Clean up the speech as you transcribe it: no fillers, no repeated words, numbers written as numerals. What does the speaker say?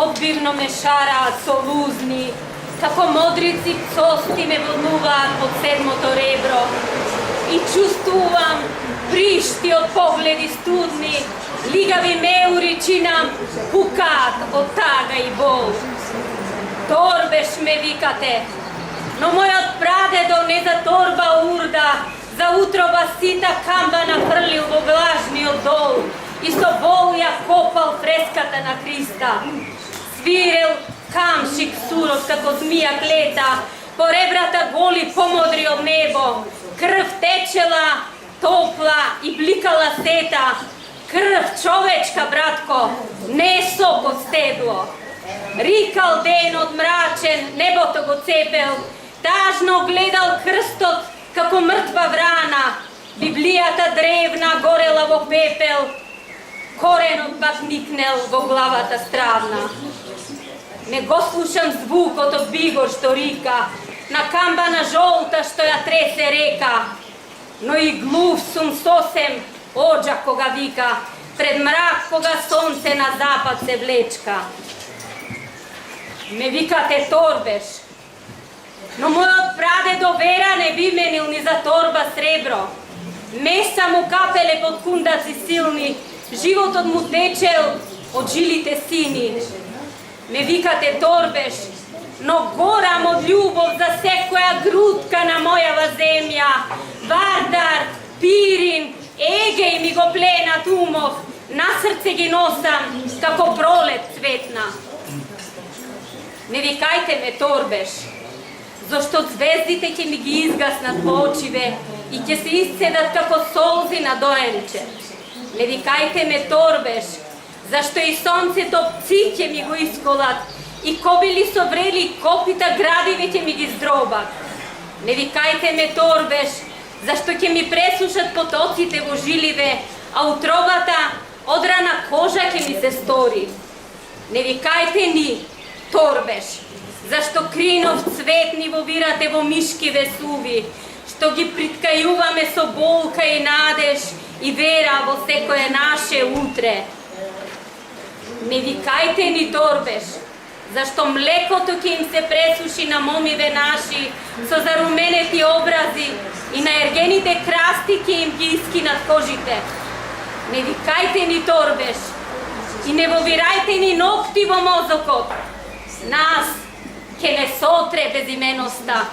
Odbivno me šaraат со лузни, како модрици пцости ме вълнуваат под седмото ребро. И чувствувам пришти од погледи студни, лигави меури чинам пукаат од тага и бол. Торбеш ме викате, но мојот прадедо не за торба урда, за утроба сита камба нафрлил во влажниот дол и со бол ја копал фреската на Христа. Свирел камшик суров како змија клета, по ребрата голи помодри од небо, крв течела, топла и бликала сета. Крв човечка, братко, не сок од стебло. Рикал денот мрачен, небото го цепел, тажно гледал крстот како мртва врана, Библијата древна горела во пепел, коренот пак никнел во главата стравна. Не го слушам звукот од бигор што рика, на камбана жолта што ја тресе река, но и глув сум сосем, оđак кога вика, пред мрак кога сонце на запад се влечка. Ме викате торбеш, но мојот прадедо вера не би менил ни за торба сребро. Меса му капеле под кундаци силни, животот му течел од жилите сини. Ме викате торбеш, но горам од љубов за секоја грудка на мојава земја. Вардар, Пирин, Егеј ми го пленат умов, на срце ги носам како пролет цветна. Не викајте ме торбеш, зашто звездите ќе ми ги изгаснат по очиве и ќе се исцедат како солзи на доенче. Не викајте ме торбеш, зашто и сонцето пци ќе ми го исколат и кобили со врели копита градиви ќе ми ги здробат. Не викајте ме торбеш, зашто ќе ми пресушат потоците во жиливе, а утробата одрана кожа ќе ми се стори. Не викајте ни торбеш, зашто кринов цвет ни во вирате во мишки весуви, што ги приткајуваме со болка и надеж и вера во секое наше утре. Не викајте ни торбеш, зашто млекото ќе им се пресуши на момиве наши со заруменети образи и на ергените красти ќе им ги искинат кожите. Не викајте ни торбеш и не вовирајте ни ногти во мозокот. Нас ќе не сотре безименоста.